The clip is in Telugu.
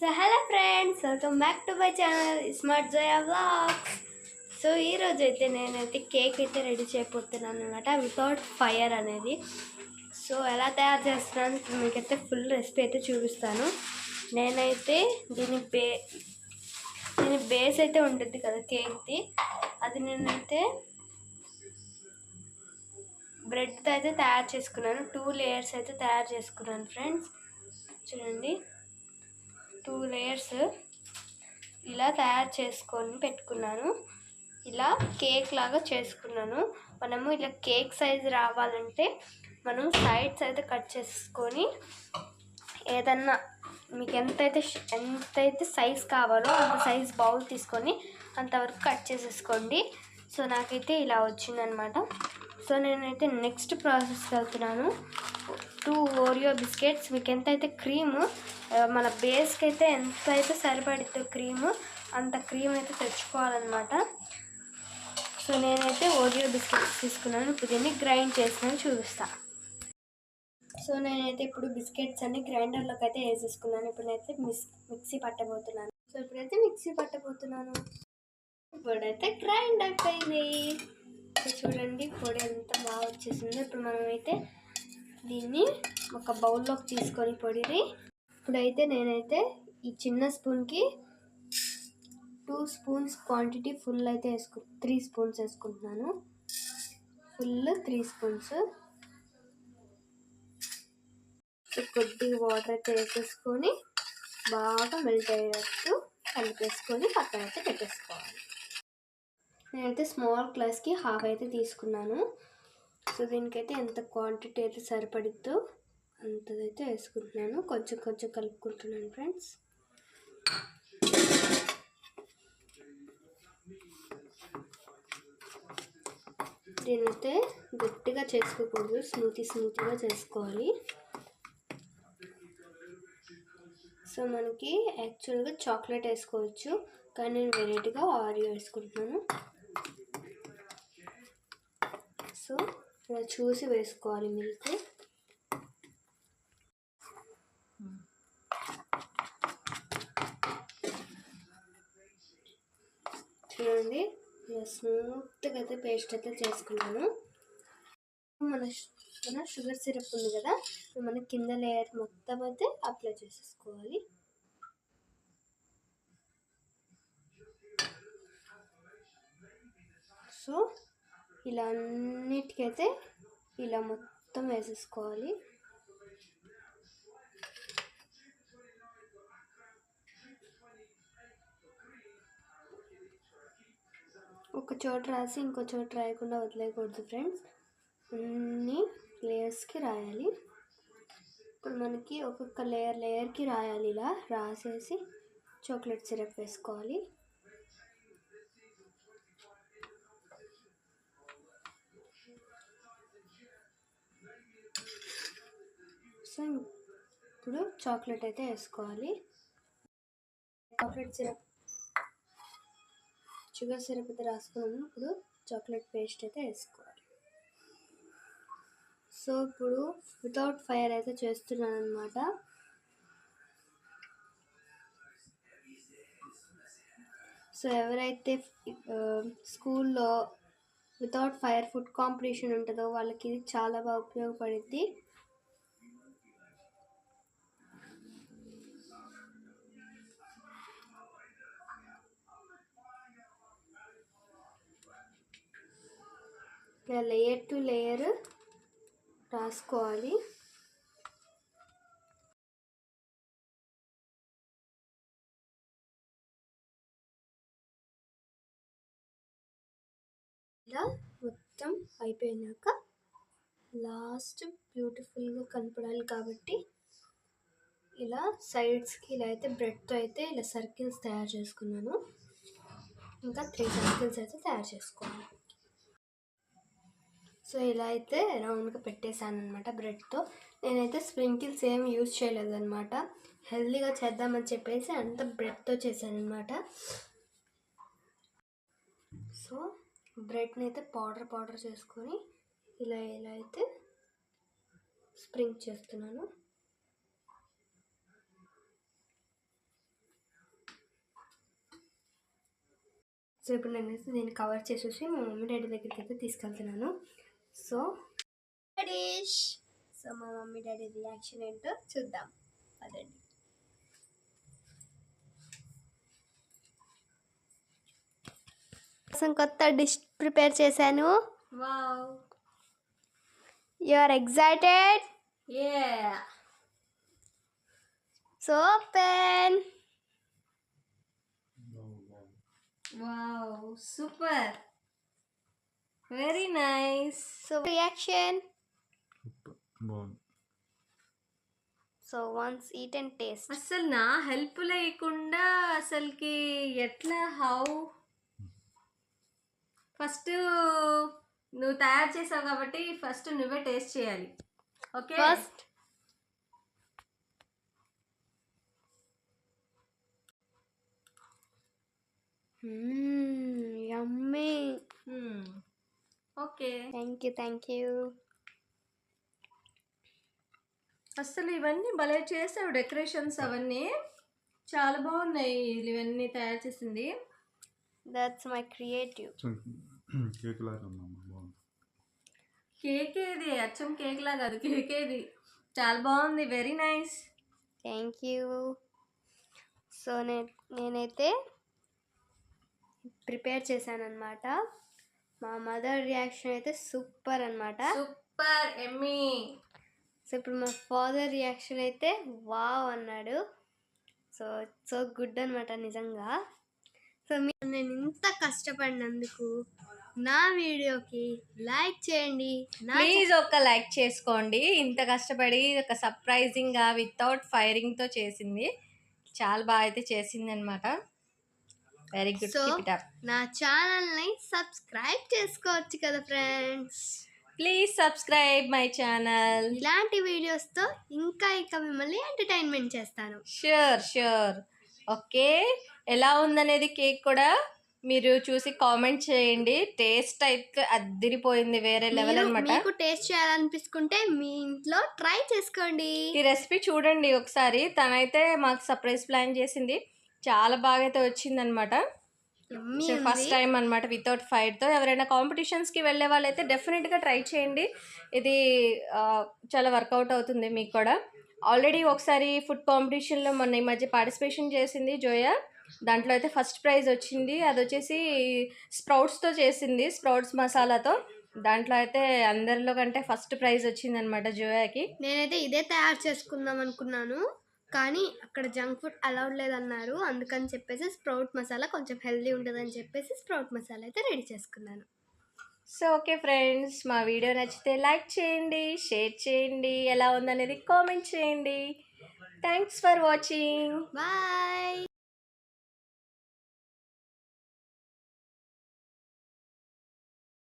So hello friends, welcome back to my channel smart Zoya vlogs. So ఈరోజు అయితే నేనైతే కేక్ అయితే రెడీ చేయబోతున్నాను అనమాట, వితౌట్ ఫైర్ అనేది. సో ఎలా తయారు చేస్తున్నాను మీకైతే ఫుల్ రెసిపీ అయితే చూపిస్తాను. నేనైతే దీని బేస్ అయితే ఉంటుంది కదా కేక్ది, అది నేనైతే బ్రెడ్తో అయితే తయారు చేసుకున్నాను. 2 లేయర్స్ అయితే తయారు చేసుకున్నాను ఫ్రెండ్స్. చూడండి, 2 లేయర్స్ ఇలా తయారు చేసుకొని పెట్టుకున్నాను. ఇలా కేక్ లాగా చేసుకున్నాను. మనము ఇలా కేక్ సైజ్ రావాలంటే మనం సైడ్స్ అయితే కట్ చేసుకొని, ఏదన్నా మీకు ఎంతైతే సైజ్ కావాలో అంత సైజ్ బౌల్ తీసుకొని అంతవరకు కట్ చేసేసుకోండి. సో నాకైతే ఇలా వచ్చిందనమాట. సో నేనైతే నెక్స్ట్ ప్రాసెస్కి వెళ్తున్నాను. 2 ఓరియో బిస్కెట్స్, మీకు ఎంతైతే క్రీము మన బేస్కి అయితే ఎంతైతే సరిపడిద్దో క్రీము అంత క్రీమ్ అయితే తెచ్చుకోవాలన్నమాట. సో నేనైతే ఓరియో బిస్కెట్స్ తీసుకున్నాను. ఇప్పుడు దీన్ని గ్రైండ్ చేసినాను చూపిస్తాను. సో నేనైతే ఇప్పుడు బిస్కెట్స్ అన్ని గ్రైండర్లోకి అయితే వేసేసుకున్నాను. ఇప్పుడైతే మిక్సీ పట్టబోతున్నాను. సో ఇప్పుడైతే మిక్సీ పట్టబోతున్నాను. ఇప్పుడైతే గ్రైండ్ అయిపోయింది. సో చూడండి, పొడి ఎంత బాగా వచ్చేసిందో. ఇప్పుడు మనమైతే దీన్ని ఒక బౌల్లోకి తీసుకొని పొడిని ఇప్పుడైతే నేనైతే ఈ చిన్న స్పూన్కి 2 స్పూన్స్ క్వాంటిటీ ఫుల్ అయితే 3 స్పూన్స్ వేసుకుంటున్నాను. Full 3 spoons. కొద్దిగా వాటర్ అయితే వేసేసుకొని బాగా మెల్ట్ అయ్యేటట్టు కలిపేసుకొని పక్కన అయితే పెట్టేసుకోవాలి. నేనైతే స్మాల్ గ్లాస్కి హాఫ్ అయితే తీసుకున్నాను. సో దీనికైతే ఎంత క్వాంటిటీ అయితే సరిపడిద్దో అంతదైతే వేసుకుంటున్నాను. కొంచెం కొంచెం కలుపుకుంటున్నాను ఫ్రెండ్స్. దీనైతే గట్టిగా చేసుకోకూడదు, స్మూతీగా చేసుకోవాలి. సో మనకి యాక్చువల్గా చాక్లెట్ వేసుకోవచ్చు, కానీ నేను వెరైటీగా ఆరియో వేసుకుంటున్నాను. సో ఇలా చూసి వేసుకోవాలి మిల్క్. చూడండి, ఇలా స్మూత్గా అయితే పేస్ట్ అయితే చేసుకున్నాను. మన షుగర్ సిరప్ ఉంది కదా, మన కింద లేయర్ మొత్తం అయితే అప్లై చేసేసుకోవాలి. సో ఇలా అన్నిటికైతే ఇలా మొత్తం వేసేసుకోవాలి. ఒక చోట రాసి ఇంకో చోట రాయకుండా వదిలేయకూడదు ఫ్రెండ్స్, అన్ని లేయర్స్కి రాయాలి. ఇప్పుడు మనకి ఒక్కొక్క లేయర్కి రాయాలి. ఇలా రాసేసి చాక్లెట్ సిరప్ వేసుకోవాలి. సో ఇప్పుడు చాక్లెట్ అయితే వేసుకోవాలి. చాక్లెట్ సిరప్, షుగర్ సిరప్ అయితే రాసుకున్నాము. ఇప్పుడు చాక్లెట్ పేస్ట్ అయితే వేసుకోవాలి. సో ఇప్పుడు వితౌట్ ఫైర్ అయితే చేస్తున్నాను అనమాట. సో ఎవరైతే స్కూల్లో వితౌట్ ఫైర్ ఫుడ్ కాంపిటీషన్ ఉంటుందో వాళ్ళకి ఇది చాలా బాగా ఉపయోగపడుద్ది. ఇలా లేయర్ టు లేయర్ రాసుకోవాలి. ఇలా మొత్తం అయిపోయినాక లాస్ట్ బ్యూటిఫుల్గా కనపడాలి కాబట్టి ఇలా సైడ్స్కి ఇలా అయితే బ్రెడ్తో అయితే ఇలా సర్కిల్స్ తయారు చేసుకున్నాను. ఇంకా 3 సర్కిల్స్ అయితే తయారు చేసుకోవాలి. సో ఇలా అయితే రౌండ్గా పెట్టేశాను అనమాట బ్రెడ్తో. నేనైతే స్ప్రింకిల్స్ ఏమి యూజ్ చేయలేదన్నమాట, హెల్తీగా చేద్దామని చెప్పేసి అంత బ్రెడ్తో చేశాను అనమాట. సో బ్రెడ్ని అయితే పౌడర్ చేసుకొని ఇలా అయితే స్ప్రింక్ చేస్తున్నాను. సో ఇప్పుడు నేనైతే దీన్ని కవర్ చేసేసి మా మమ్మీ డాడీ దగ్గరికి అయితే తీసుకెళ్తున్నాను. సో డిష్, సో మా మమ్మీ డాడీ రియాక్షన్ ఏంటో చూద్దాం అదండి. కోసం కొత్త డిష్ ప్రిపేర్ చేశాను. Wow, you are excited? Yeah. So open. Wow, super, very nice. So reaction. బాగుంది. So once eat and taste. అసలు నా హెల్ప్ లేకుండా అసలుకి ఎట్లా, హౌ? ఫస్ట్ నువ్వు తయారు చేసావు కాబట్టి ఫస్ట్ నువ్వే టేస్ట్ చేయాలి. Okay, first yummy. Okay. Thank you. అసలు ఇవన్నీ భలే చేసావు, డెకరేషన్స్ అవన్నీ చాలా బాగున్నాయి. ఇవన్నీ తయారు చేసింది. That's my creative. కేక్ లాగా ఉందమ్మా, బాగుంది. కేక్ ఏది? అచ్చం కేక్ లా కాదు, కేక్ ఏది. చాలా బాగుంది, very nice. Thank you. So నేనైతే ప్రిపేర్ చేశాను అనమాట. మా మదర్ రియాక్షన్ అయితే సూపర్ అనమాట. Super, Emmy. సో ఇప్పుడు మా ఫాదర్ రియాక్షన్ అయితే వావ్ అన్నాడు. సో గుడ్ అనమాట నిజంగా. సో నేను ఇంత కష్టపడినందుకు నా వీడియోకి లైక్ చేయండి. ప్లీజ్ ఒక లైక్ చేసుకోండి. ఇంత కష్టపడి ఒక సర్ప్రైజింగ్గా వితౌట్ ఫైరింగ్తో చేసింది. చాలా బాగా అయితే చేసింది అనమాట. Very good. సో నా ఛానల్ని సబ్స్క్రైబ్ చేసుకోవచ్చు కదా friends. Please subscribe my channel. ఇలాంటి వీడియోస్తో ఇంకా మిమ్మల్ని ఎంటర్టైన్మెంట్ చేస్తాను. షూర్. ఓకే, ఎలా ఉందనేది కేక్ కూడా మీరు చూసి కామెంట్ చేయండి. టేస్ట్ అయితే అద్దిరిపోయింది, వేరే లెవెల్ అనమాట. మీకు టేస్ట్ చేయాలనిపించుకుంటే మీ ఇంట్లో ట్రై చేసుకోండి. ఈ రెసిపీ చూడండి ఒకసారి. తనైతే మాకు సర్ప్రైజ్ ప్లాన్ చేసింది. చాలా బాగా అయితే వచ్చిందనమాట. ఫస్ట్ టైం అనమాట వితౌట్ ఫైర్తో. ఎవరైనా కాంపిటీషన్స్కి వెళ్ళే వాళ్ళైతే డెఫినెట్గా ట్రై చేయండి. ఇది చాలా వర్కౌట్ అవుతుంది మీకు కూడా. ఆల్రెడీ ఒకసారి ఫుడ్ కాంపిటీషన్లో మొన్న ఈ మధ్య పార్టిసిపేషన్ చేసింది జోయా. దాంట్లో అయితే ఫస్ట్ ప్రైజ్ వచ్చింది. అది వచ్చేసి స్ప్రౌట్స్తో చేసింది, స్ప్రౌట్స్ మసాలాతో. దాంట్లో అయితే అందరిలో కంటే ఫస్ట్ ప్రైజ్ వచ్చింది అనమాట జోయాకి. నేనైతే ఇదే తయారు చేసుకుందాం అనుకున్నాను, కానీ అక్కడ జంక్ ఫుడ్ అలౌడ్ లేదన్నారు. అందుకని చెప్పేసి స్ప్రౌట్ మసాలా కొంచెం హెల్దీ ఉంటుందని చెప్పేసి స్ప్రౌట్ మసాలా అయితే రెడీ చేసుకున్నాను. సో ఓకే ఫ్రెండ్స్, మా వీడియో నచ్చితే లైక్ చేయండి, షేర్ చేయండి, ఎలా ఉందనేది కామెంట్ చేయండి. Thanks for watching. బాయ్.